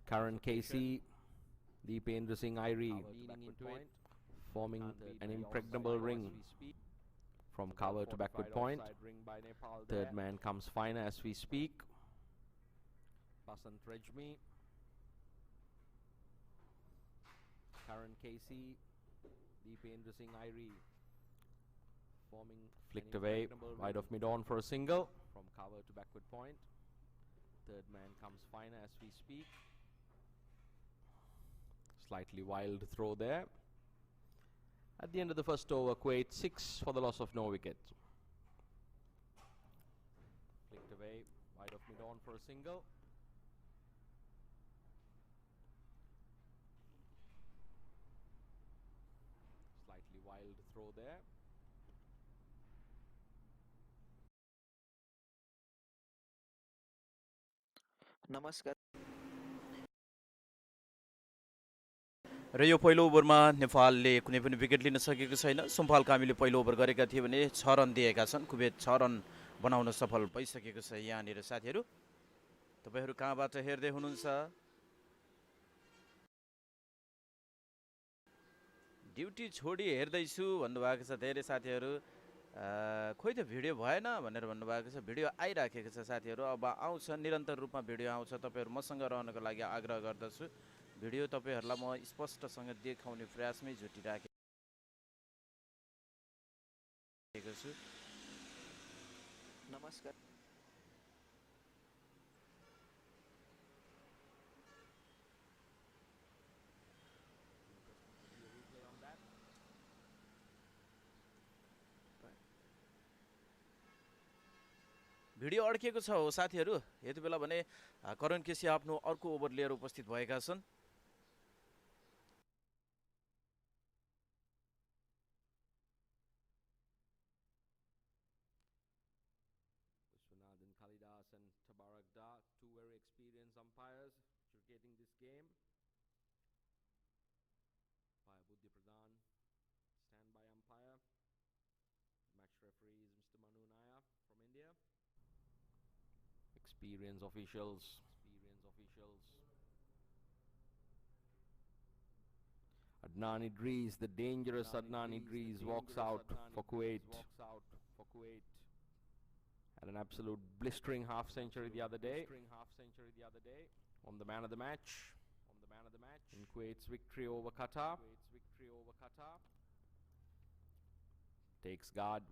Karan Casey, Deependra Singh Irie, forming an impregnable ring from cover to backward point. Third man comes fine as we speak. Basant Rejmi, Karan Casey, Deependra Singh Irie, forming flicked away wide of mid-on for a single from cover to backward point. Third man comes fine as we speak. Slightly wild throw there. At the end of the first over, Kuwait 6 for the loss of no wicket. Flicked away wide of mid-on for a single. Slightly wild throw there. नमस्कार र यो पहिलो ओभरमा नेपालले कुनै पनि wicket लिन सकेको छैन। सुम्पाल कामीले पहिलो over गरेका थिए भने 6 रन दिएका छन्। कुवेत 6 रन बनाउन सफल भइसकेको छ। यहाँनिर साथीहरू तपाईहरु कहाँबाट हेर्दै हुनुहुन्छ? ड्युटी छोडी हेर्दैछु भन्नुभएको छ धेरै साथीहरू। खोइ त भिडियो भएन भनेर भन्नुभएको छ। भिडियो आइराखेको छ साथीहरू। अब आउँछ, निरन्तर रूपमा भिडियो आउँछ। तपाईहरु मसँग रहनको लागि आग्रह गर्दछु। भिडियो तपाईहरुलाई म स्पष्टसँग देखाउने प्रयासमै जुटिराखेको छु। नमस्कार भिडियो अड्किएको छ हो साथीहरू। यति बेला भने करण केसी आफ्नो अर्को ओभर लिएर उपस्थित भएका छन्। Two very experienced umpires adjudicating this game. By Buddhi Pradhan, standby umpire. Match referee is Mr. Manu Naya from India. Experienced officials. Adnan Idris, the dangerous Adnan Idris, walks out for Kuwait. Had an absolute blistering half century the other day. On the man of the match. In Kuwait's victory over Qatar. Takes guard.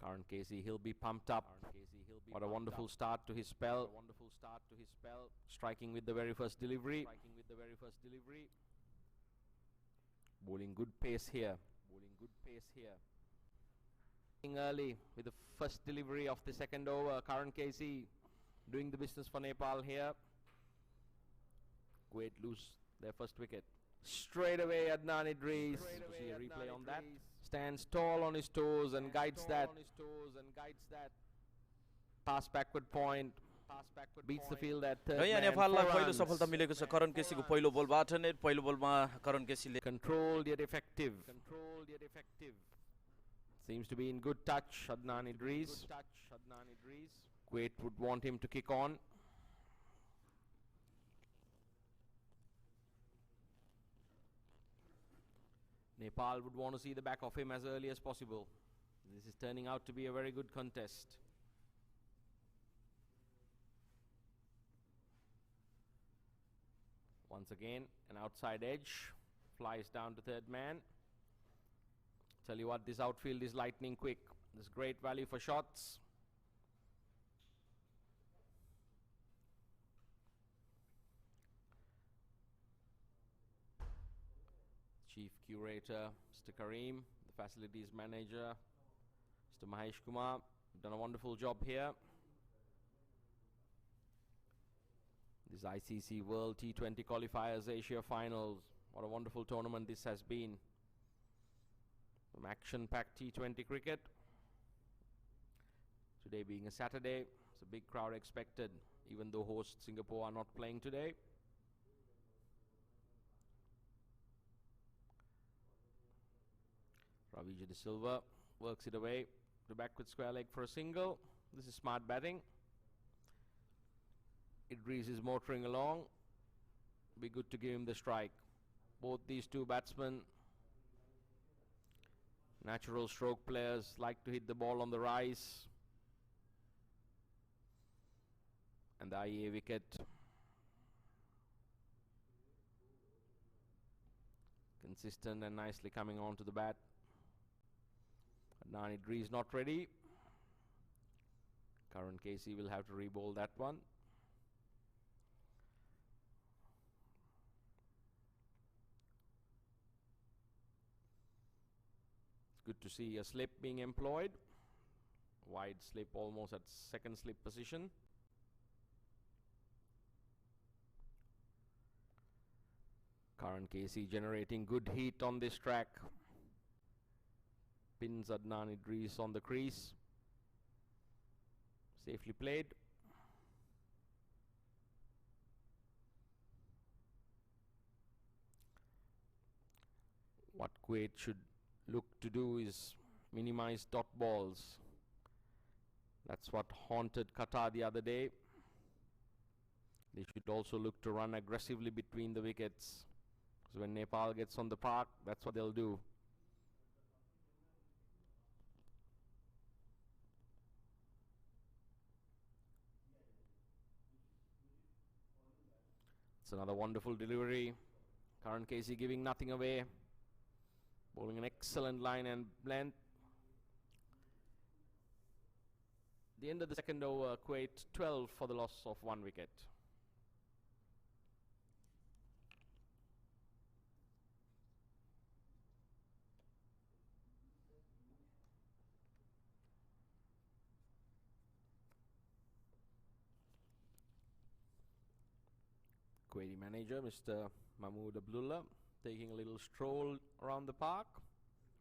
Karan Casey, he'll be pumped up. What a wonderful start to his spell. Striking with the very first delivery. Bowling good pace here. Early with the first delivery of the second over. Karan Casey doing the business for Nepal here. Kuwait lose their first wicket. Straight away Adnan Idris. See a replay on that. Stands tall on his toes and guides that. Pass backward point. Beats the field at third man. नेपाललाई पहिलो सफलता मिलेको छ करण केसीको पहिलो बलबाट नै। पहिलो बलमा करण केसीले controlled yet effective. Seems to be in good touch, Adnan Idris. Kuwait would want him to kick on. Nepal would want to see the back of him as early as possible. This is turning out to be a very good contest. Once again, an outside edge. Flies down to third man. Tell you what, this outfield is lightning quick. There's great value for shots. Chief Curator, Mr. Kareem, the Facilities Manager, Mr. Mahesh Kumar, done a wonderful job here. This ICC World T20 Qualifiers Asia Finals. What a wonderful tournament this has been. Some action-packed T20 cricket. Today being a Saturday, it's a big crowd expected, even though hosts Singapore are not playing today. Ravija De Silva works it away to backward square leg for a single. This is smart batting. Idris is motoring along. Be good to give him the strike. Both these two batsmen, natural stroke players, like to hit the ball on the rise. And the IEA wicket. Consistent and nicely coming on to the bat. Adnan Idris not ready. Karan Casey will have to re-bowl that one. It's good to see a slip being employed. Wide slip almost at second slip position. Karan Casey generating good heat on this track. Pins Adnan Idris on the crease. Safely played. What Kuwait should look to do is minimize dot balls. That's what haunted Qatar the other day. They should also look to run aggressively between the wickets. So when Nepal gets on the park, that's what they'll do. It's another wonderful delivery. Karan Casey giving nothing away. Bowling an excellent line and length. The end of the second over, Kuwait 12 for the loss of 1 wicket. Kuwaiti manager Mr. Mahmood Abdullah taking a little stroll around the park.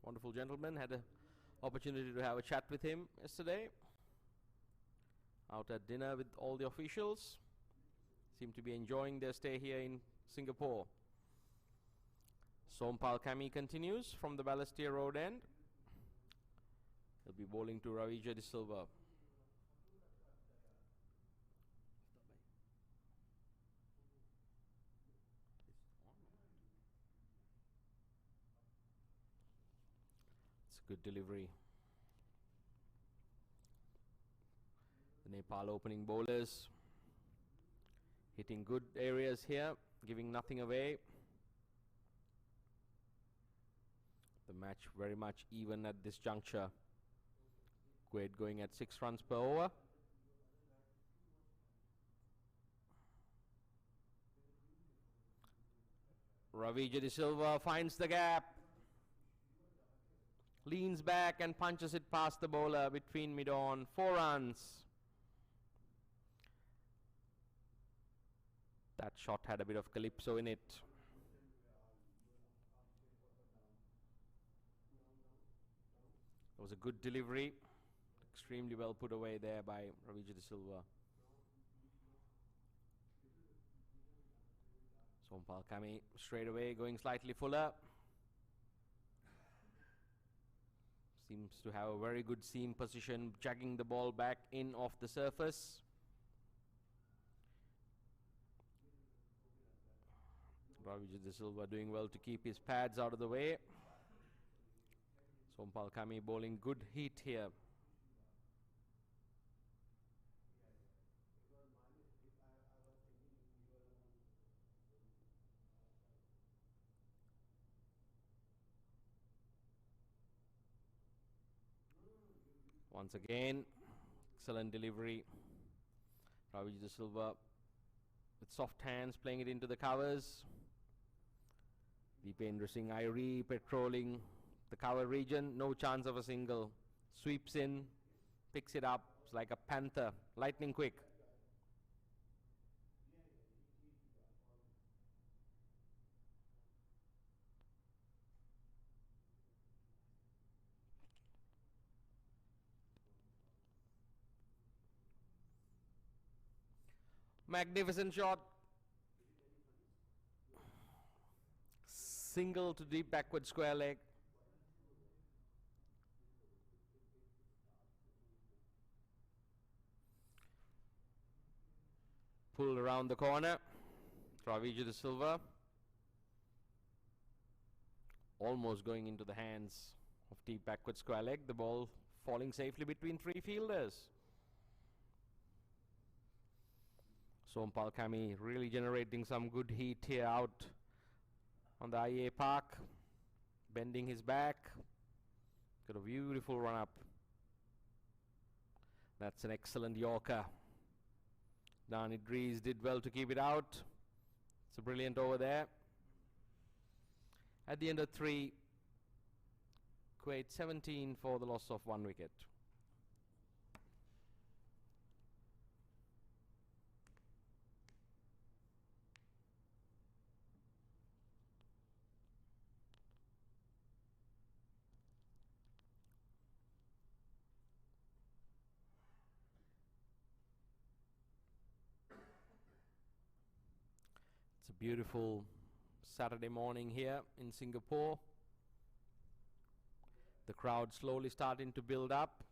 Wonderful gentleman. Had an opportunity to have a chat with him yesterday. Out at dinner with all the officials. Seem to be enjoying their stay here in Singapore. Sompal Kami continues from the Balestier Road end. He'll be bowling to Ravija De Silva. Good delivery. The Nepal opening bowlers hitting good areas here, giving nothing away. The match very much even at this juncture. Kuwait going at 6 runs per over. Ravija De Silva finds the gap. Leans back and punches it past the bowler between mid-on. 4 runs. That shot had a bit of calypso in it. It was a good delivery. Extremely well put away there by Ravija De Silva. Sompal Kami straight away going slightly fuller. Seems to have a very good seam position, jagging the ball back in off the surface. Ravija De Silva doing well to keep his pads out of the way. Sompal Kami bowling good heat here. Once again, excellent delivery. Ravija De Silva with soft hands playing it into the covers. Deependra Singh Irie patrolling the cover region. No chance of a single. Sweeps in, picks it up. It's like a panther, lightning quick. Magnificent shot. Single to deep backward square leg. pulled around the corner. Ravi de Silva almost going into the hands of deep backward square leg. The ball falling safely between three fielders. Sompal Kami really generating some good heat here out on the IA Park. Bending his back. Got a beautiful run up. That's an excellent Yorker. Dan Idris did well to keep it out. It's a brilliant over there. At the end of 3, Kuwait 17 for the loss of 1 wicket. It's a beautiful Saturday morning here in Singapore. The crowd slowly starting to build up.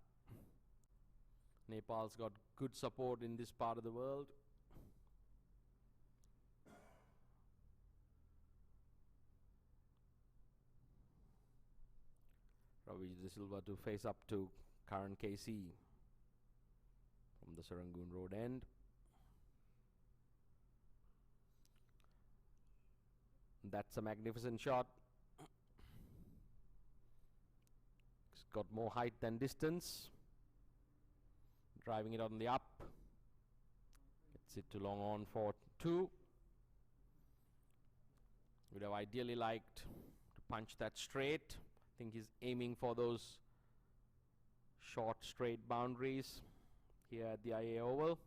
Nepal's got good support in this part of the world. Ravi de Silva to face up to Karan KC from the Serangoon Road end. That's a magnificent shot. It's got more height than distance. Driving it on the up. Gets it to long on for 2. Would have ideally liked to punch that straight. I think he's aiming for those short straight boundaries here at the IA Oval.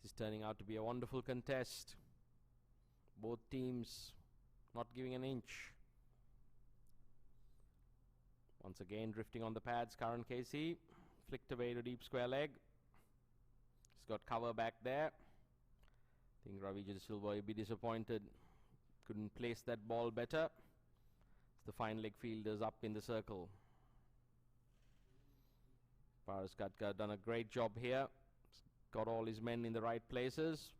This is turning out to be a wonderful contest. Both teams not giving an inch. Once again drifting on the pads, Karan KC flicked away to deep square leg. He's got cover back there. I think Ravi de Silva will be disappointed. Couldn't place that ball better. The fine leg fielders up in the circle. Paras Katka done a great job here. Got all his men in the right places.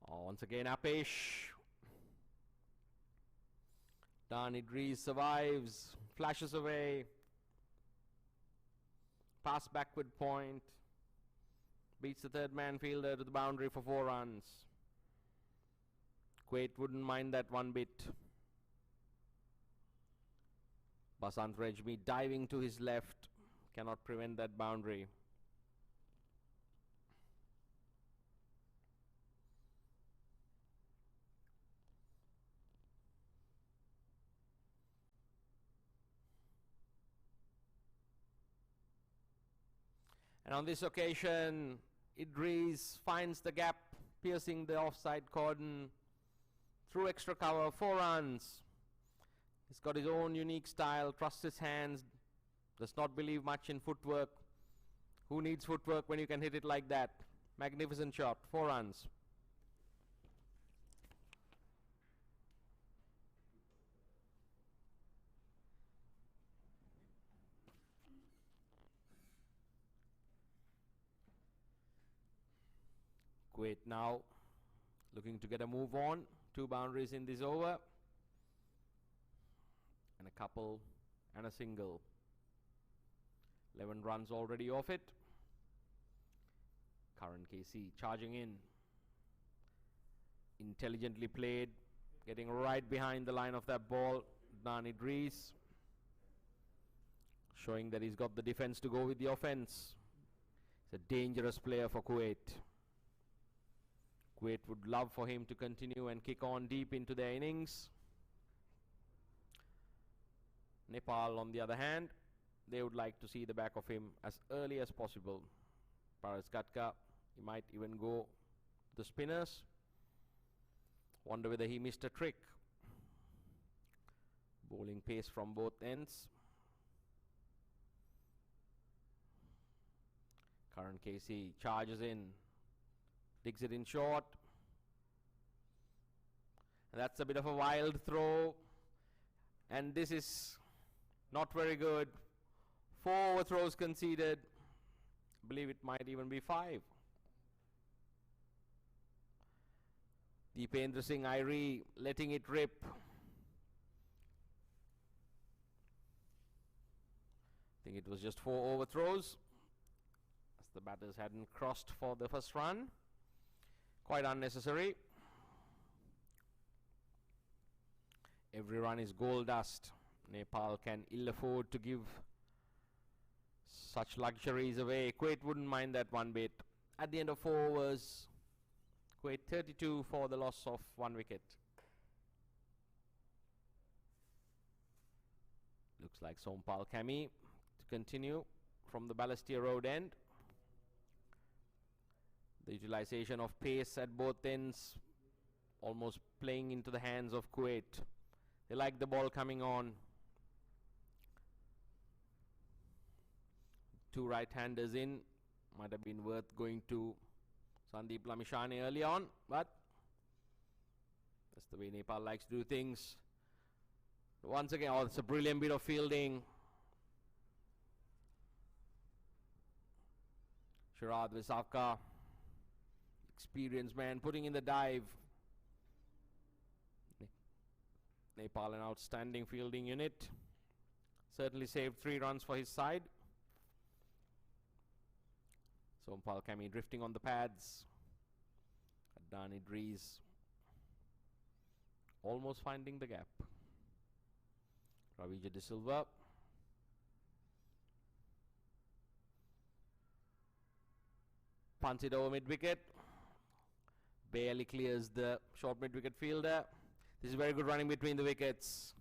Once again Apesh. Dan Idris survives. Flashes away. Pass backward point. Beats the third man fielder to the boundary for 4 runs. Kuwait wouldn't mind that one bit. Basant Rejmi diving to his left. Cannot prevent that boundary. And on this occasion, Idris finds the gap, piercing the offside cordon through extra cover, 4 runs. He's got his own unique style, trusts his hands, does not believe much in footwork. Who needs footwork when you can hit it like that? Magnificent shot, 4 runs. Kuwait now looking to get a move on. 2 boundaries in this over. And a couple and a single. 11 runs already off it. Karan KC charging in. Intelligently played. Getting right behind the line of that ball. Dan Idris. Showing that he's got the defense to go with the offense. He's a dangerous player for Kuwait. Kuwait would love for him to continue and kick on deep into their innings. Nepal, on the other hand, they would like to see the back of him as early as possible. Paras Katka, he might even go to the spinners. Wonder whether he missed a trick. Bowling pace from both ends. Karan KC charges in. Digs it in short. That's a bit of a wild throw. And this is not very good. 4 overthrows conceded. I believe it might even be 5. Deependra Singh Irie letting it rip. I think it was just 4 overthrows, as the batters hadn't crossed for the first run. Quite unnecessary. Every run is gold dust. Nepal can ill afford to give such luxuries away. Kuwait wouldn't mind that one bit. At the end of 4 overs, Kuwait 32 for the loss of 1 wicket. Looks like Sompal Kami to continue from the Balestier Road end. The utilization of pace at both ends almost playing into the hands of Kuwait. They like the ball coming on. 2 right-handers in. Might have been worth going to Sandeep Lamishane early on, but that's the way Nepal likes to do things. Once again, oh, it's a brilliant bit of fielding. Sharad Visavka, experienced man, putting in the dive. Nepal, an outstanding fielding unit. Certainly saved 3 runs for his side. Sompal Kami drifting on the pads. Adnan Idris almost finding the gap. Ravija De Silva. Punts it over mid-wicket. Barely clears the short mid-wicket fielder. This is very good running between the wickets.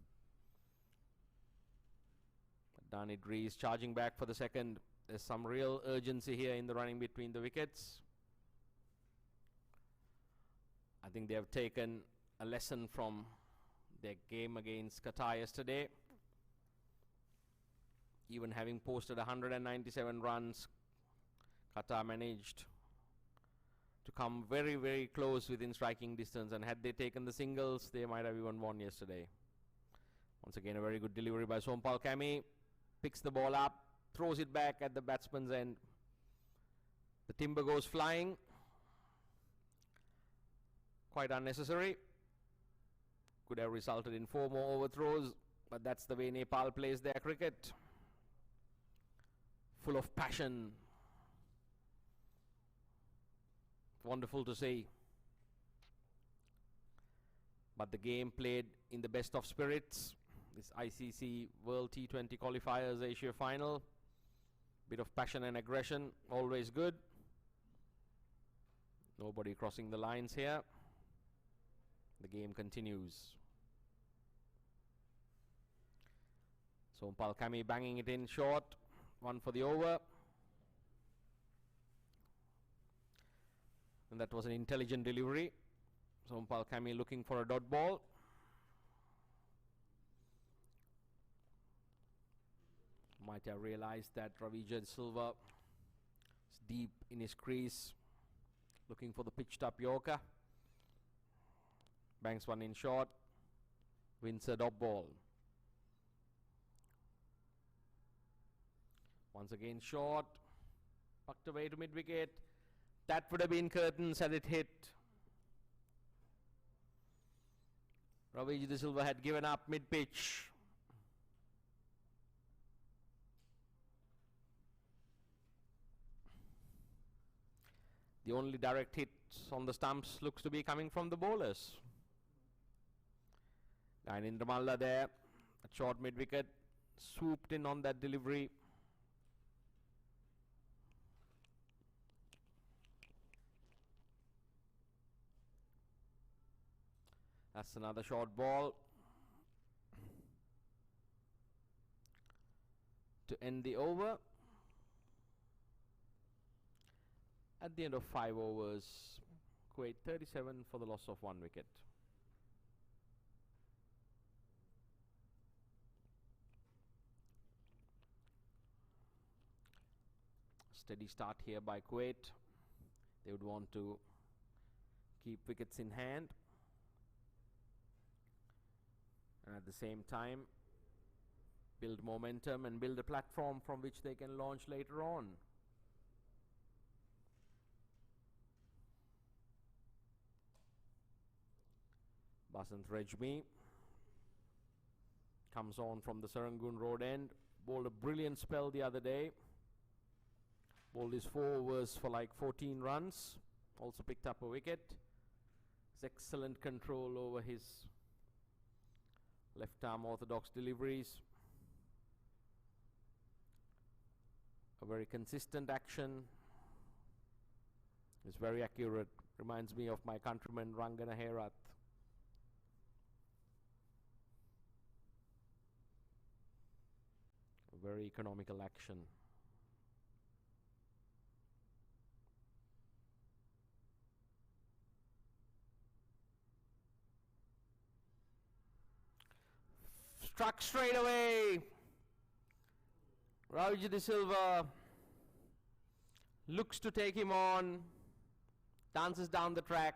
Adnan Idris charging back for the second. There's some real urgency here in the running between the wickets. I think they have taken a lesson from their game against Qatar yesterday. Even having posted 197 runs, Qatar managed to come very, very close within striking distance, and had they taken the singles, they might have even won yesterday. Once again, a very good delivery by Sompal Kami. Picks the ball up, throws it back at the batsman's end. The timber goes flying. Quite unnecessary. Could have resulted in 4 more overthrows, but that's the way Nepal plays their cricket. Full of passion. Wonderful to see. But the game played in the best of spirits. This ICC World T20 Qualifiers Asia Final. Bit of passion and aggression, always good. Nobody crossing the lines here. The game continues. Sompal Kami banging it in short. 1 for the over. And that was an intelligent delivery. Sompal Kami looking for a dot ball. Might have realized that Ravija De Silva is deep in his crease, looking for the pitched up Yorker. Banks one in short, wins a dot ball. Once again short, pucked away to mid wicket. That would have been curtains had it hit. Ravija De Silva had given up mid pitch. The only direct hits on the stumps looks to be coming from the bowlers. Gainendra Malla there, a short mid-wicket, swooped in on that delivery. That's another short ball to end the over. At the end of 5 overs, Kuwait 37 for the loss of 1 wicket. Steady start here by Kuwait. They would want to keep wickets in hand. and at the same time build momentum and build a platform from which they can launch later on. Basant Rajmi comes on from the Serangoon Road end, bowled a brilliant spell the other day, bowled his 4 overs for like 14 runs, also picked up a wicket. His excellent control over his left arm orthodox deliveries, a very consistent action, is very accurate, reminds me of my countryman Rangana Herath. A very economical action. Struck straight away. Ravi De Silva looks to take him on, dances down the track,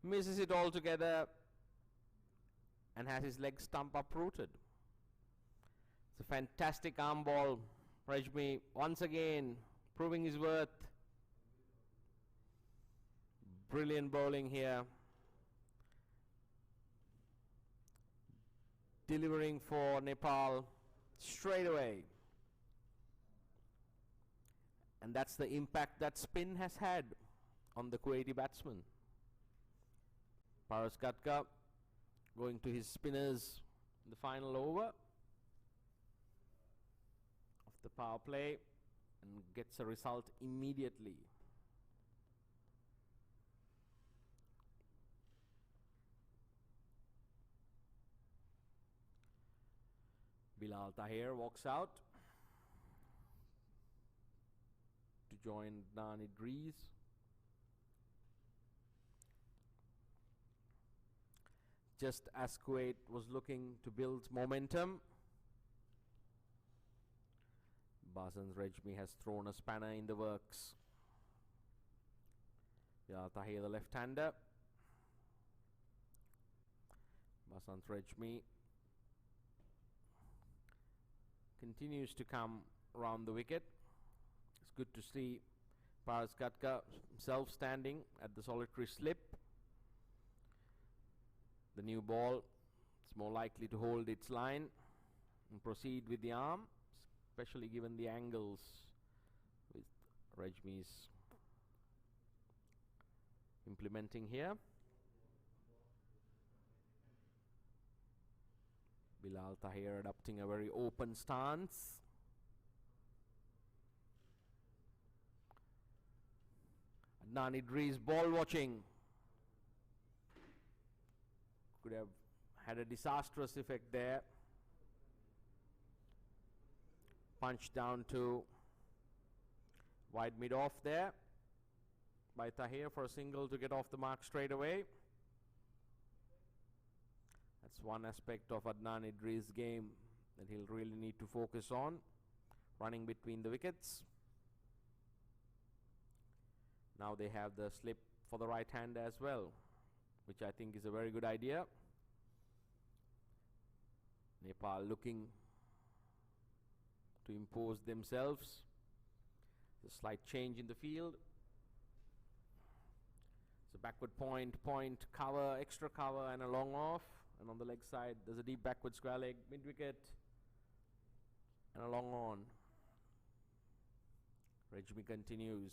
misses it altogether, and has his leg stump uprooted. It's a fantastic arm ball. Rajmi once again proving his worth. Brilliant bowling here. Delivering for Nepal straight away. And that's the impact that spin has had on the Kuwaiti batsman. Paras Katka going to his spinners in the final over of the power play and gets a result immediately. Bilal Tahir walks out to join Adnan Idris. Just as Kuwait was looking to build momentum, Basant Rajmi has thrown a spanner in the works. Bilal Tahir, the left-hander. Basant Rajmi continues to come around the wicket. It's good to see Paras Katka himself standing at the solitary slip. The new ball is more likely to hold its line and proceed with the arm, especially given the angles with Rajmi's implementing here. Bilal Tahir adopting a very open stance. Adnan Idris ball watching. Could have had a disastrous effect there. Punch down to wide mid off there by Tahir for a single to get off the mark straight away. That's one aspect of Adnan Idris' game that he'll really need to focus on, running between the wickets. Now they have the slip for the right hander as well, which I think is a very good idea. Nepal looking to impose themselves. A slight change in the field. It's a backward point, cover, extra cover and a long off. And on the leg side, there's a deep backward square leg, mid-wicket, and a long on. Rajmi continues.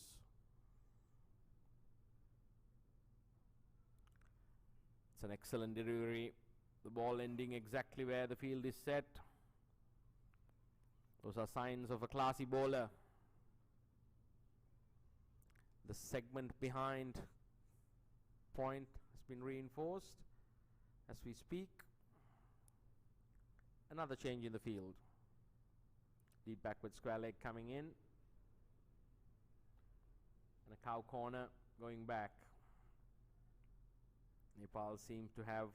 It's an excellent delivery. The ball ending exactly where the field is set. Those are signs of a classy bowler. The segment behind point has been reinforced as we speak. Another change in the field. Deep backward square leg coming in. And a cow corner going back. Nepal seem to have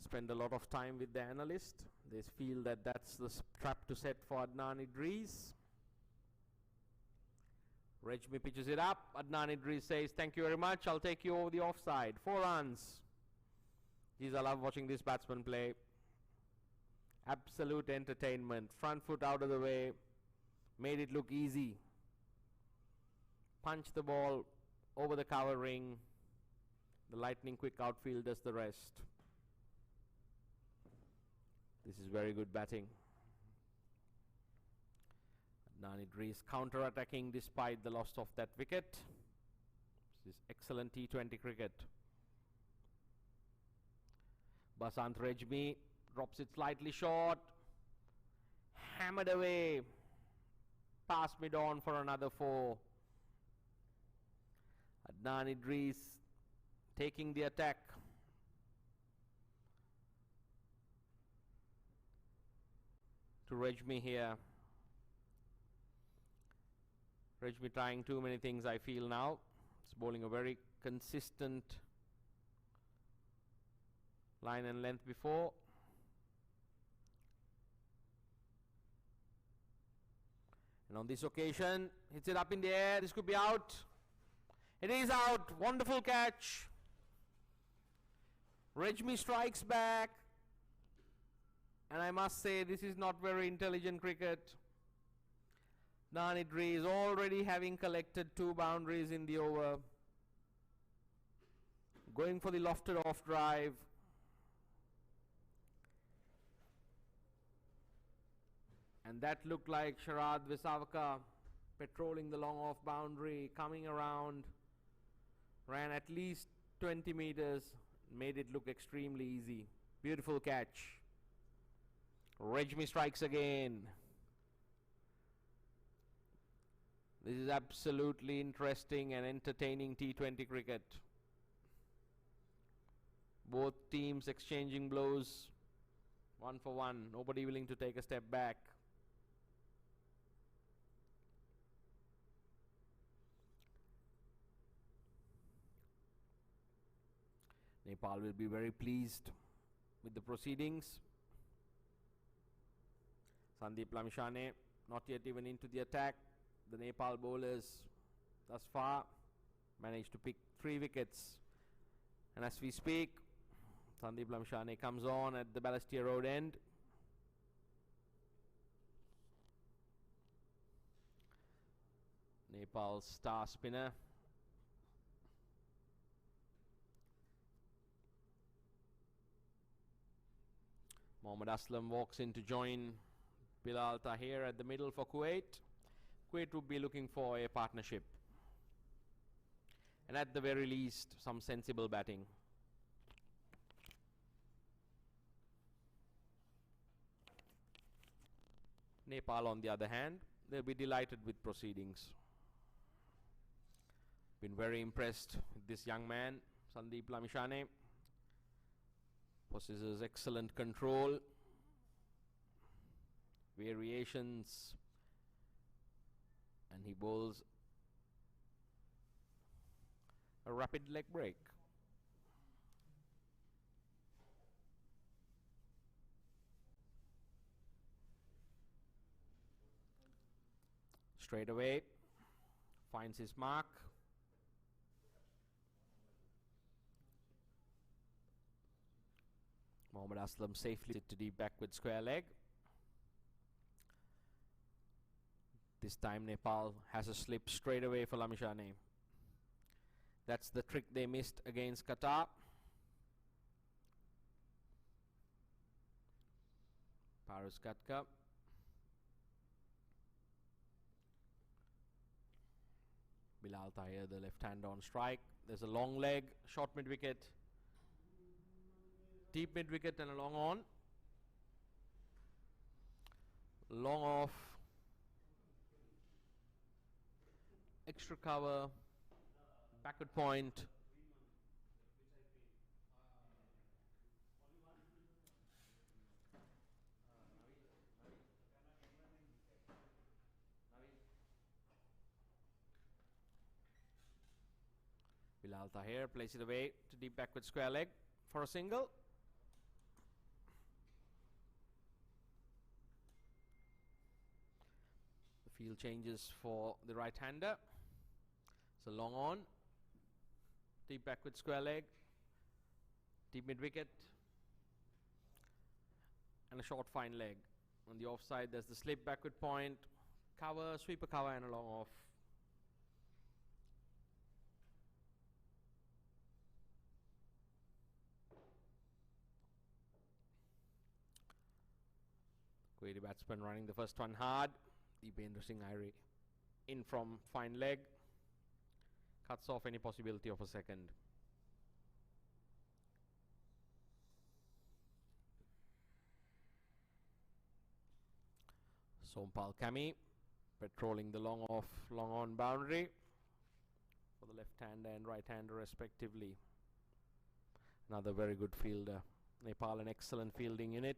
spent a lot of time with the analyst. They feel that that's the trap to set for Adnan Idris. Rajmi pitches it up. Adnan Idris says, "Thank you very much. I'll take you over the offside." 4 runs. Geez, I love watching this batsman play. Absolute entertainment. Front foot out of the way. Made it look easy. Punch the ball over the cover ring. The lightning quick outfield does the rest. This is very good batting. Adnan Idris counter-attacking despite the loss of that wicket. This is excellent T20 cricket. Basant Rejmi drops it slightly short. Hammered away. Past mid-on for another 4. Adnan Idris taking the attack. To Rejmi here. Rejmi trying too many things, I feel now. It's bowling a very consistent line and length before. And on this occasion, hits it up in the air. This could be out. It is out. Wonderful catch. Rejmi strikes back. And I must say, this is not very intelligent cricket. Adnan Idris already having collected 2 boundaries in the over. Going for the lofted off drive. And that looked like Sharad Visavaka patrolling the long off boundary, coming around, ran at least 20 meters, made it look extremely easy. Beautiful catch. Rejmi strikes again. This is absolutely interesting and entertaining T20 cricket. Both teams exchanging blows, 1 for 1. Nobody willing to take a step back. Nepal will be very pleased with the proceedings. Sandeep Lamishane not yet even into the attack. The Nepal bowlers thus far managed to pick 3 wickets. And as we speak, Sandeep Lamishane comes on at the Balestier Road end. Nepal's star spinner. Mohammad Aslam walks in to join Bilal Tahir at the middle for Kuwait. Kuwait would be looking for a partnership. And at the very least, some sensible batting. Nepal, on the other hand, they'll be delighted with proceedings. Been very impressed with this young man, Sandeep Lamishane. Possesses excellent control, variations, and he bowls a rapid leg break. Straight away, finds his mark. Mohammad Aslam safely to deep backward square leg. This time Nepal has a slip straight away for Lamishane. That's the trick they missed against Qatar. Parus Katka. Bilal Tahir, the left hand on strike. There's a long leg, short mid wicket. Deep mid wicket and a long on. Long off. Extra cover. Backward point. Bilal Tahir plays it away to deep backward square leg for a single. Field changes for the right-hander. So long on, deep backward square leg, Deep mid wicket. And a short fine leg. On the offside, there's the slip backward point. Cover, sweeper cover, and a long off. Kuwaiti batsman running the first one hard. Deependra Singh Irie in from fine leg. Cuts off any possibility of a second. Sompal Kami patrolling the long off, long on boundary for the left-hander and right-hander respectively. Another very good fielder. Nepal an excellent fielding unit.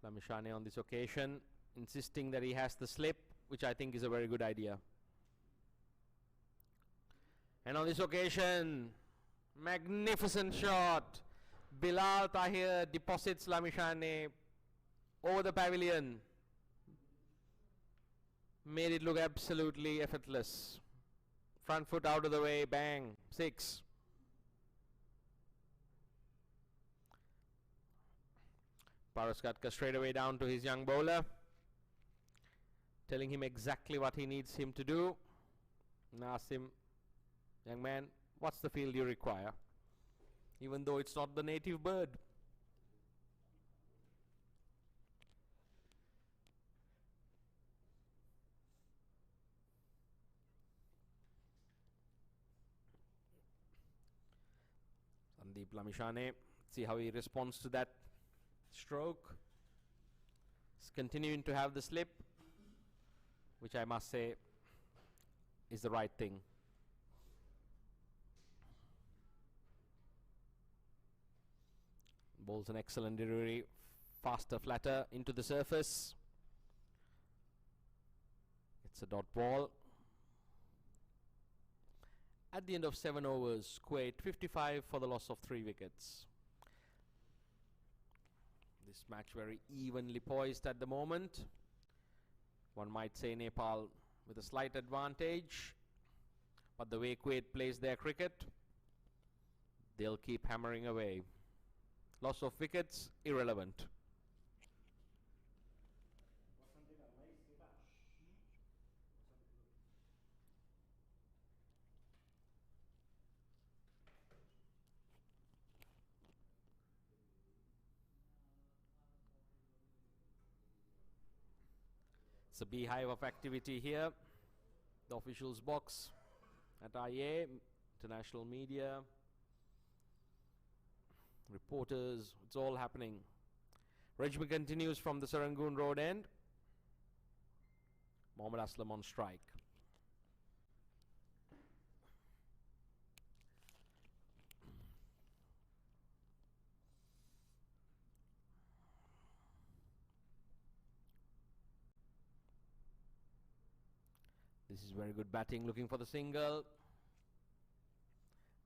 Lamishane on this occasion insisting that he has the slip, which I think is a very good idea. And on this occasion, magnificent shot. Bilal Tahir deposits Lamishane over the pavilion. Made it look absolutely effortless. Front foot out of the way, bang, 6. Paras Katka straight away down to his young bowler, telling him exactly what he needs him to do. And asked him, young man, what's the field you require? Even though it's not the native bird. Sandeep Lamishane, see how he responds to that stroke. He's continuing to have the slip, which I must say is the right thing. Bowls an excellent delivery, faster, flatter into the surface. It's a dot ball. At the end of 7 overs, Kuwait 55 for the loss of 3 wickets. This match very evenly poised at the moment. One might say Nepal with a slight advantage, but the way Kuwait plays their cricket, they'll keep hammering away. Loss of wickets, irrelevant. It's a beehive of activity here. The officials' box at IA, international media, reporters, it's all happening. Rajmi continues from the Serangoon Road end. Mohammad Aslam on strike. This is very good batting, looking for the single.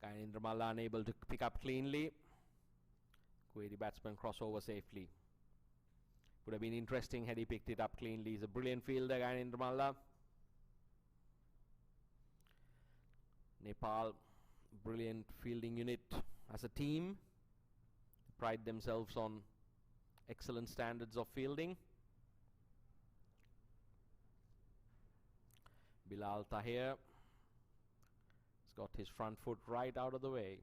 Kainindra Malla unable to pick up cleanly. Kuwaiti batsman crossover safely. Would have been interesting had he picked it up cleanly. He's a brilliant fielder, Kainindra Malla. Nepal, brilliant fielding unit as a team. Pride themselves on excellent standards of fielding. Bilal Tahir has got his front foot right out of the way.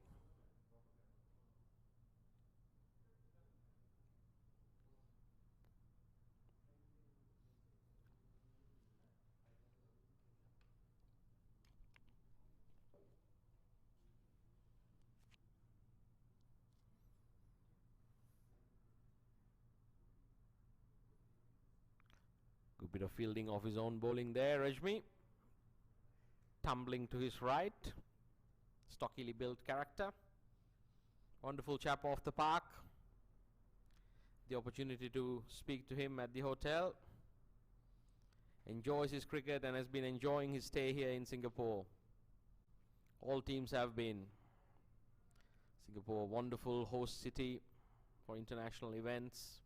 Good bit of fielding of his own bowling there, Rajmi. Tumbling to his right. Stockily built character. Wonderful chap off the park. The opportunity to speak to him at the hotel. Enjoys his cricket and has been enjoying his stay here in Singapore. All teams have been. Singapore, wonderful host city for international events.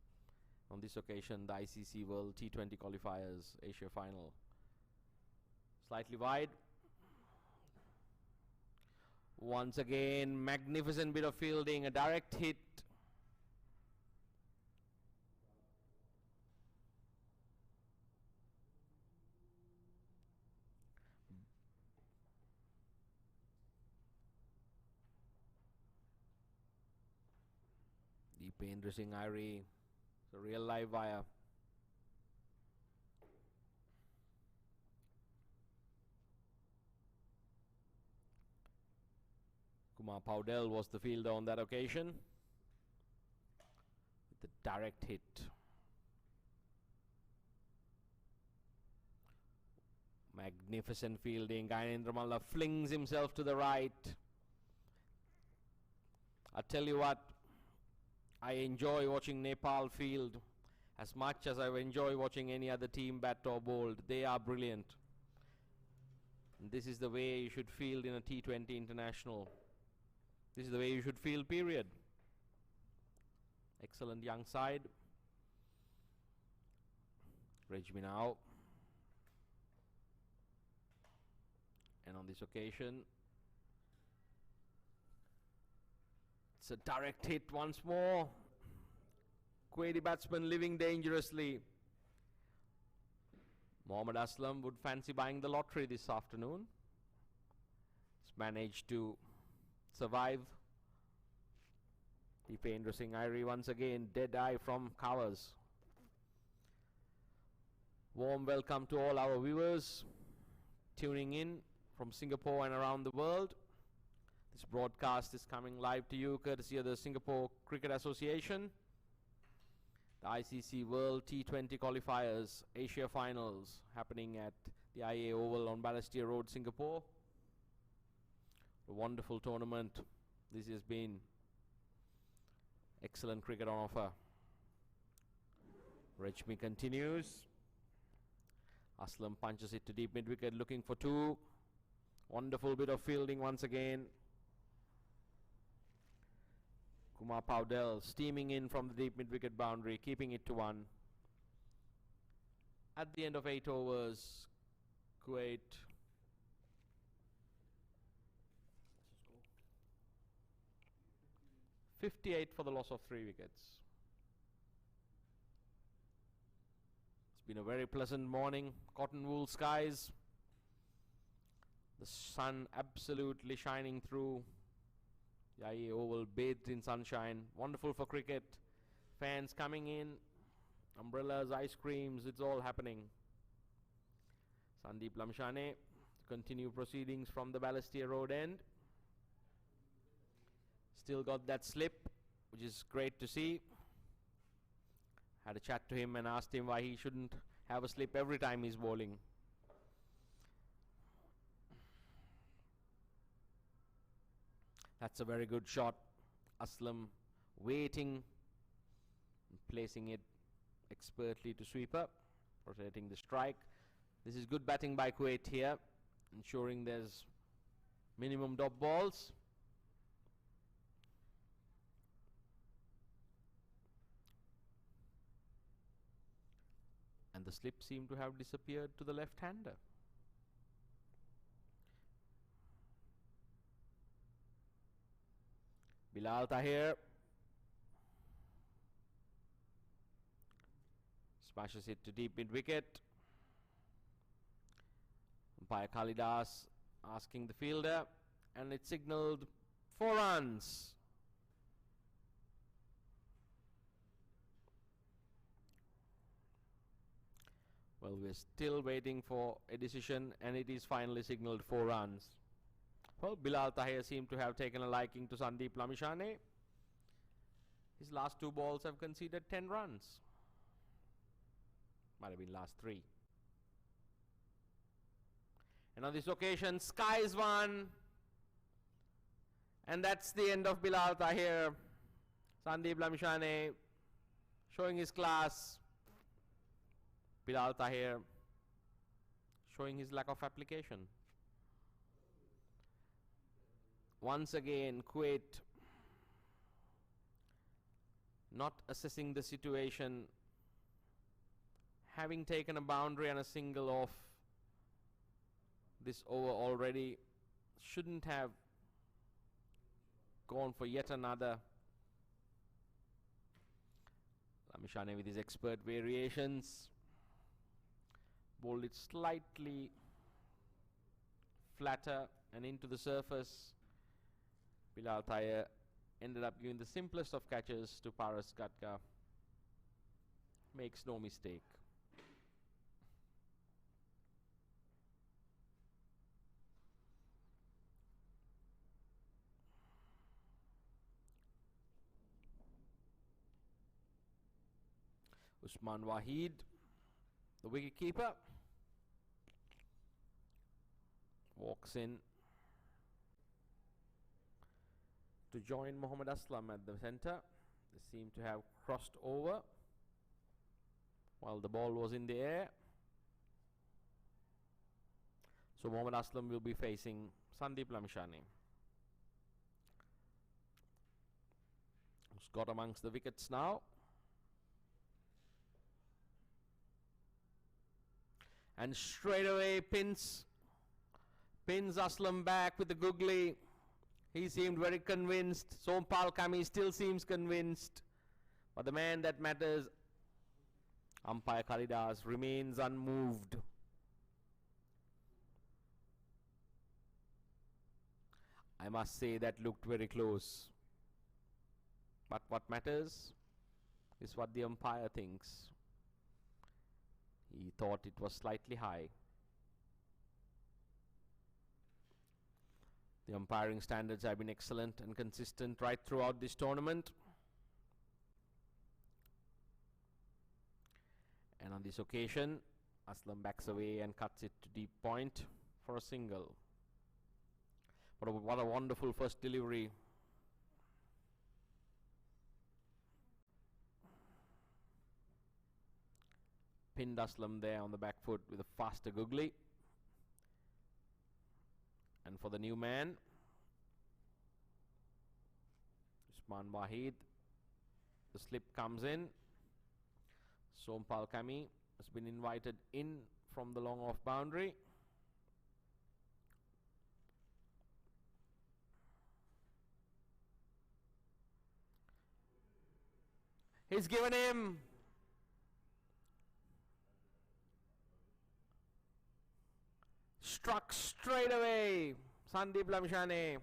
On this occasion, the ICC World T20 Qualifiers Asia Final. Slightly wide. Once again, magnificent bit of fielding, a direct hit. Deependra Singh Irie, it's a real live wire. Kumar Paudel was the fielder on that occasion. With the direct hit. Magnificent fielding. Gyanendra Malla flings himself to the right. I tell you what, I enjoy watching Nepal field as much as I enjoy watching any other team bat or bowled. They are brilliant. And this is the way you should field in a T20 international. This is the way you should field, period. Excellent young side. Rajmi now. And on this occasion, it's a direct hit once more. Kuwaiti batsman living dangerously. Mohammad Aslam would fancy buying the lottery this afternoon. He's managed to survive. Deependra Singh Irie once again, dead eye from covers. Warm welcome to all our viewers tuning in from Singapore and around the world. This broadcast is coming live to you courtesy of the Singapore Cricket Association. The ICC World T20 Qualifiers Asia Finals happening at the IA Oval on Balestier Road, Singapore. A wonderful tournament. This has been excellent cricket on offer. Rajmi continues. Aslam punches it to deep mid-wicket, looking for two. Wonderful bit of fielding once again. Kumar Paudel steaming in from the deep mid-wicket boundary, keeping it to 1. At the end of 8 overs, Kuwait .58 for the loss of 3 wickets. It's been a very pleasant morning. Cotton wool skies. The sun absolutely shining through. The IA Oval bathed in sunshine. Wonderful for cricket. Fans coming in. Umbrellas, ice creams, it's all happening. Sandeep Lamshane to continue proceedings from the Balestier Road end. Still got that slip, which is great to see. Had a chat to him and asked him why he shouldn't have a slip every time he's bowling. That's a very good shot. Aslam waiting, placing it expertly to sweep up, rotating the strike. This is good batting by Kuwait here, ensuring there's minimum dot balls. And the slip seemed to have disappeared to the left-hander. Bilal Tahir smashes it to deep mid-wicket. Umpire Kalidas asking the fielder, and it signalled 4 runs. Well, we're still waiting for a decision, and it is finally signalled 4 runs. Well, Bilal Tahir seemed to have taken a liking to Sandeep Lamishane. His last 2 balls have conceded 10 runs. Might have been last 3. And on this occasion, skies one. And that's the end of Bilal Tahir. Sandeep Lamishane showing his class. Bilal Tahir showing his lack of application. Once again, Kuwait not assessing the situation, having taken a boundary and a single off this over already. Shouldn't have gone for yet another. Lamishane with his expert variations. Bowled it slightly flatter and into the surface. Bilal Thayer ended up giving the simplest of catches to Paras Gatka. Makes no mistake. Usman Wahid, the wicketkeeper, walks in to join Mohammad Aslam at the centre. They seem to have crossed over while the ball was in the air. So Mohammad Aslam will be facing Sandeep Lamishane, who's got amongst the wickets now. And straight away pins Aslam back with the googly. He seemed very convinced. Sompal Kami still seems convinced. But the man that matters, umpire Kalidas, remains unmoved. I must say that looked very close. But what matters is what the umpire thinks. He thought it was slightly high. The umpiring standards have been excellent and consistent right throughout this tournament. And on this occasion, Aslam backs away and cuts it to deep point for a single. What a wonderful first delivery. Pinned Aslam there on the back foot with a faster googly. And for the new man, Usman Wahid, the slip comes in. Sompal Kami has been invited in from the long off boundary. He's given him. Struck straight away. Sandeep Lamishane.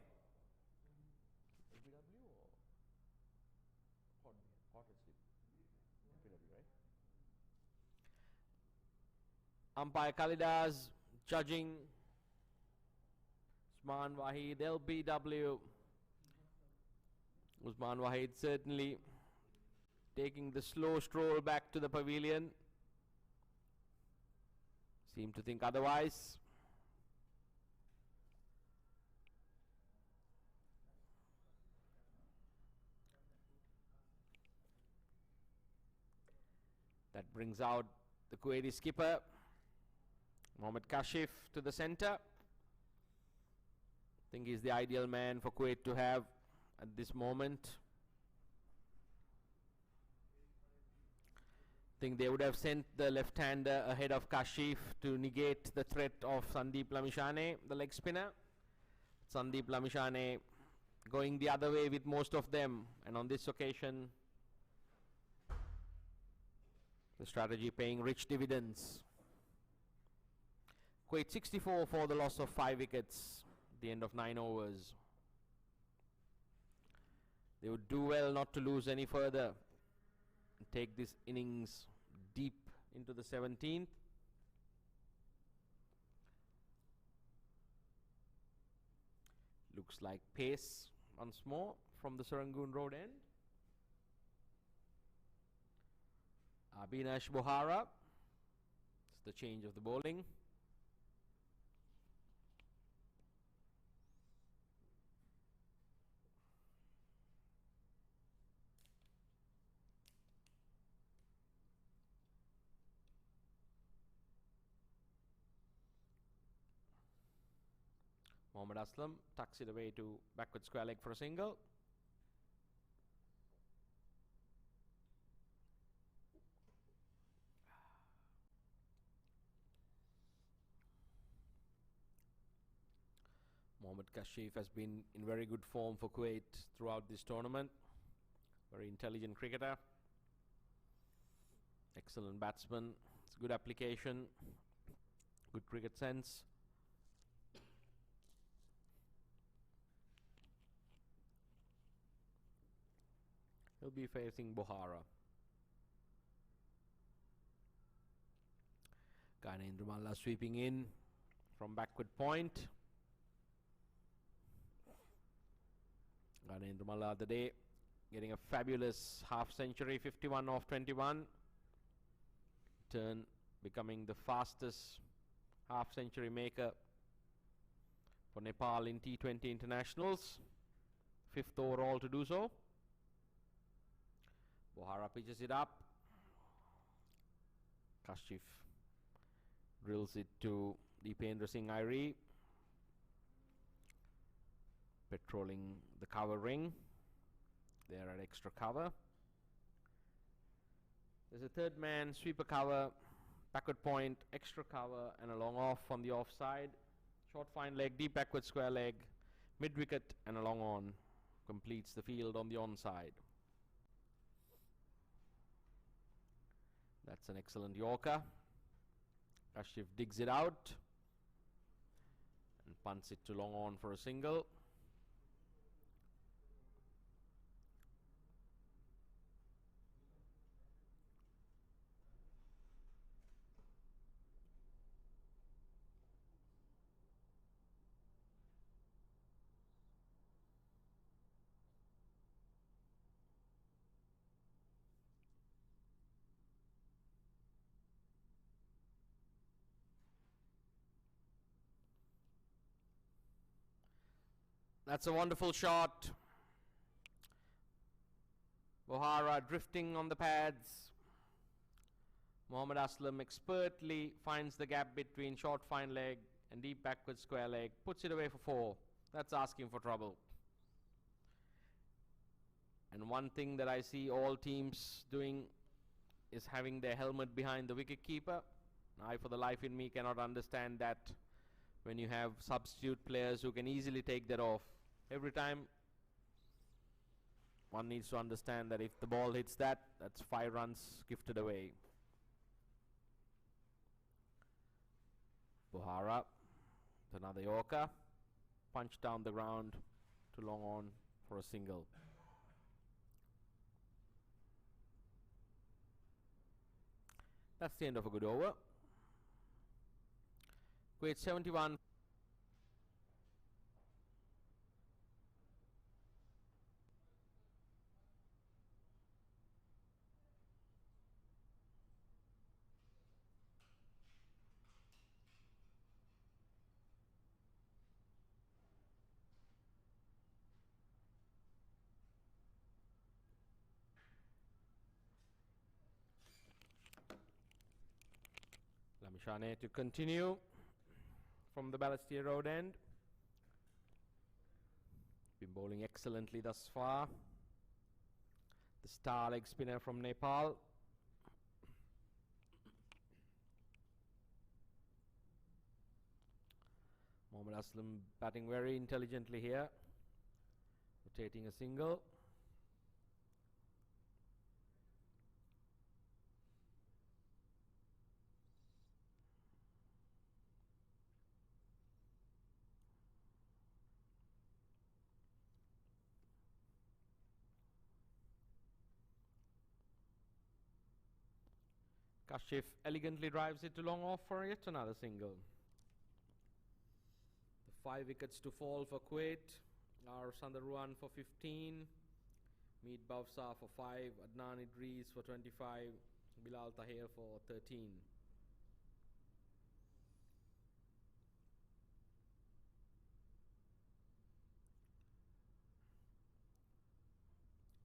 Umpire Kalidas judging. Usman Wahid, LBW. Usman Wahid certainly taking the slow stroll back to the pavilion. Seemed to think otherwise. That brings out the Kuwaiti skipper, Mohammad Kashif, to the centre. I think he's the ideal man for Kuwait to have at this moment. I think they would have sent the left-hander ahead of Kashif to negate the threat of Sandeep Lamishane, the leg spinner. Sandeep Lamishane going the other way with most of them, and on this occasion the strategy paying rich dividends. Kuwait 64 for the loss of 5 wickets at the end of 9 overs. They would do well not to lose any further and take this innings deep into the 17th. Looks like pace once more from the Serangoon Road end. Abhinash Bohara. It's the change of the bowling. Mohammad Aslam tucks it away to backward square leg for a single. Mohammad Kashif has been in very good form for Kuwait throughout this tournament. Very intelligent cricketer. Excellent batsman. It's good application. Good cricket sense. He'll be facing Bohara. Gyanendra sweeping in from backward point. Gyanendra the other day getting a fabulous half century, 51 off 21. Turn becoming the fastest half century maker for Nepal in T20 internationals. 5th overall to do so. Bohara pitches it up. Kashif drills it to Deependra Singh Airi. Patrolling the cover ring. They're at extra cover. There's a third man, sweeper cover, backward point, extra cover, and a long off on the offside. Short fine leg, deep backward square leg, mid wicket, and a long on. Completes the field on the onside. That's an excellent Yorker. Kashif digs it out and punts it to long on for a single. That's a wonderful shot. Bohara drifting on the pads. Mohammad Aslam expertly finds the gap between short fine leg and deep backward square leg. Puts it away for 4. That's asking for trouble. And one thing that I see all teams doing is having their helmet behind the wicket keeper. I, for the life in me, cannot understand that when you have substitute players who can easily take that off. Every time, one needs to understand that if the ball hits that, that's 5 runs gifted away. Bohara, another Yorker, punch down the ground to long on for a single. That's the end of a good over. Kuwait 71. Lamishane to continue from the Balestier Road end. Been bowling excellently thus far. The star leg spinner from Nepal. Mohammad Aslam batting very intelligently here. Rotating a single. Kashif elegantly drives it to long off for yet another single. The 5 wickets to fall for Kuwait are Sandaruan for 15, Meet Bavsa for 5, Adnan Idris for 25, Bilal Tahir for 13.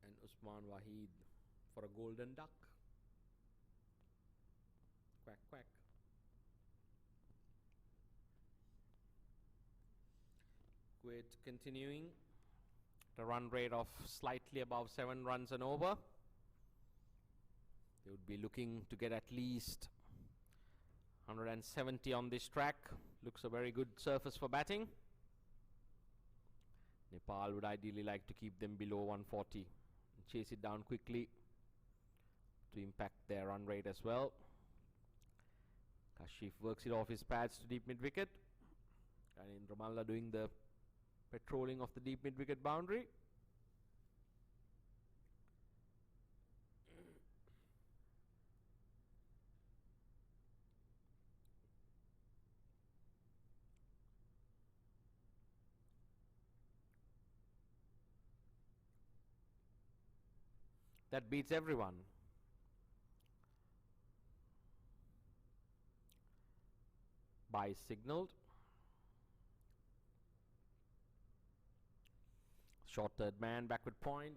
And Usman Wahid for a golden duck. Quack, quack. Kuwait continuing the run rate of slightly above 7 runs and over. They would be looking to get at least 170 on this track. Looks a very good surface for batting. Nepal would ideally like to keep them below 140 and chase it down quickly to impact their run rate as well. Kashif works it off his pads to deep mid wicket, and in Ramallah doing the patrolling of the deep mid wicket boundary. That beats everyone. Bye signalled. Short third man, backward point.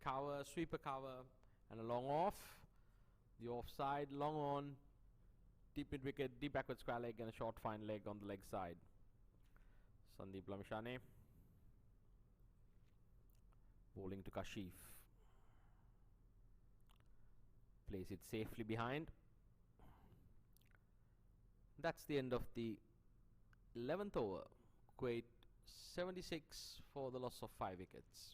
Cover, sweeper cover, and a long off. The offside, long on. Deep mid wicket, deep backward square leg, and a short fine leg on the leg side. Sandeep Lamishane. Bowling to Kashif. Plays it safely behind. That's the end of the 11th over. Kuwait 76 for the loss of 5 wickets.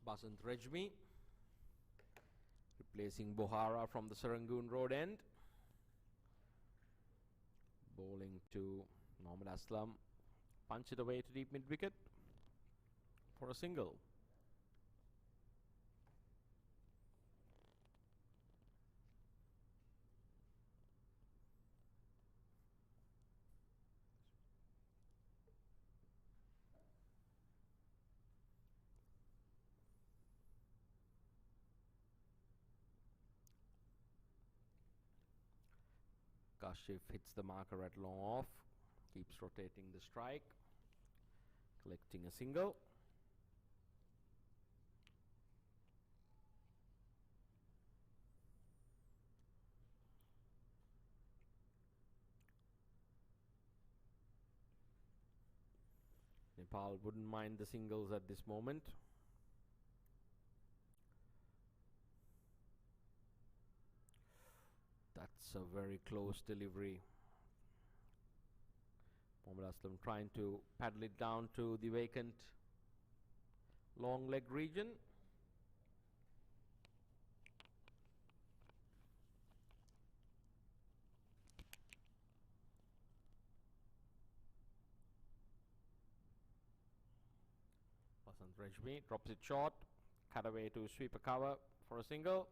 Basant Rejmi replacing Bohara from the Serangoon Road end. Bowling to Mohammad Aslam. Punch it away to deep mid wicket for a single. Kashif hits the marker at long off, keeps rotating the strike, collecting a single. Nepal wouldn't mind the singles at this moment. That's a very close delivery. Mohammad Aslam trying to paddle it down to the vacant long leg region. Basant Rejmi drops it short, cut away to sweeper cover for a single.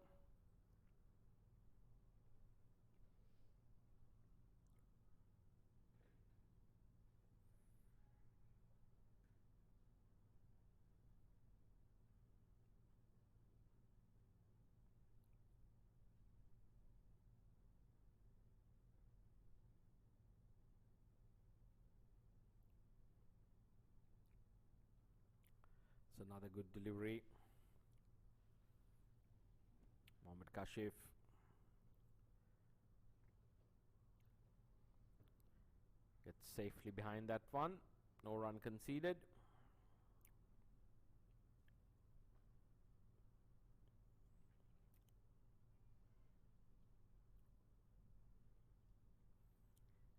It's another good delivery. Mohammad Kashif gets safely behind that one. No run conceded.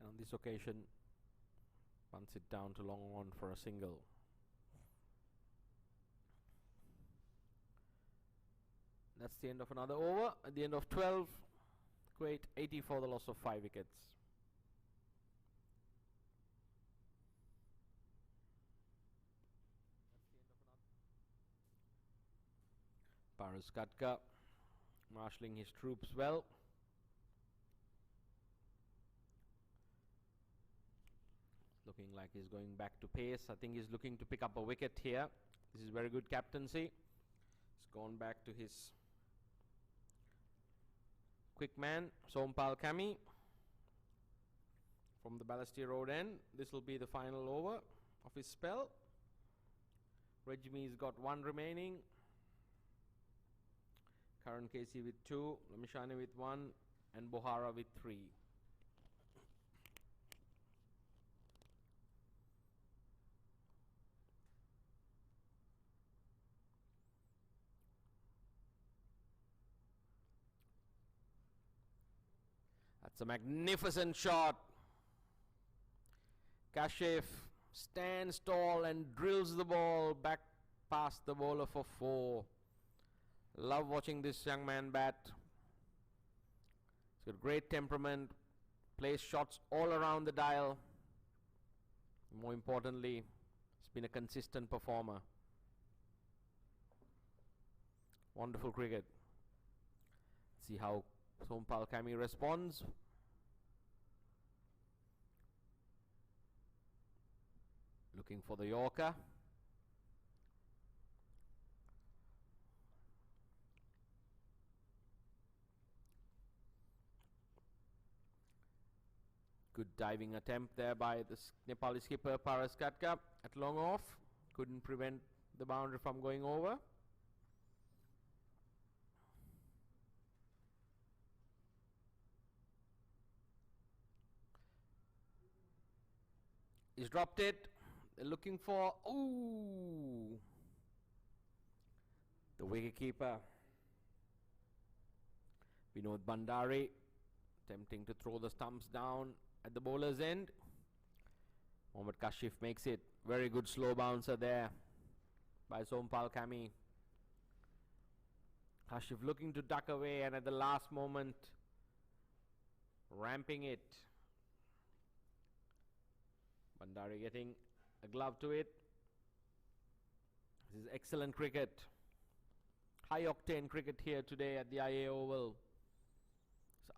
And on this occasion, punts it down to long on for a single. That's the end of another over. At the end of 12, Kuwait 80 for the loss of 5 wickets. Paras Katka marshalling his troops well. looking like he's going back to pace. I think he's looking to pick up a wicket here. This is very good captaincy. He's gone back to his quick man, Sompal Kami, from the Balestier Road end. This will be the final over of his spell. Rejmi's got 1 remaining. Karan Casey with 2, Lamishani with 1, and Bohara with 3. That's a magnificent shot. Kashif stands tall and drills the ball back past the bowler for 4. Love watching this young man bat. He's got great temperament, plays shots all around the dial. More importantly, he's been a consistent performer. Wonderful cricket. See how Sompal Kami responds. Looking for the Yorker. Good diving attempt there by the Nepali skipper Paras Katka at long off. Couldn't prevent the boundary from going over. He's dropped it. They're looking for, the wicketkeeper Vinod Bandari attempting to throw the stumps down at the bowler's end. Mohammad Kashif makes it. Very good slow bouncer there by Sompal Kami. Kashif looking to duck away, and at the last moment ramping it. Bandari getting a glove to it. This is excellent cricket. High octane cricket here today at the IA Oval.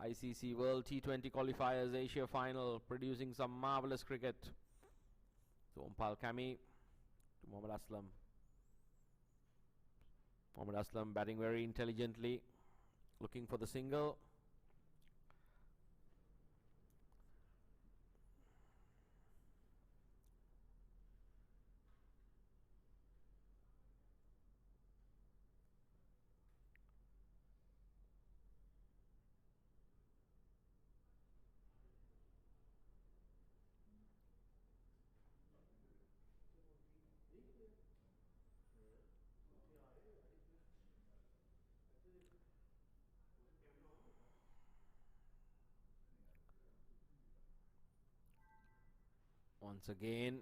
ICC World T20 Qualifiers Asia Final, producing some marvelous cricket. Sompal Kami to Mohammad Aslam. Mohammad Aslam batting very intelligently, looking for the single. Once again,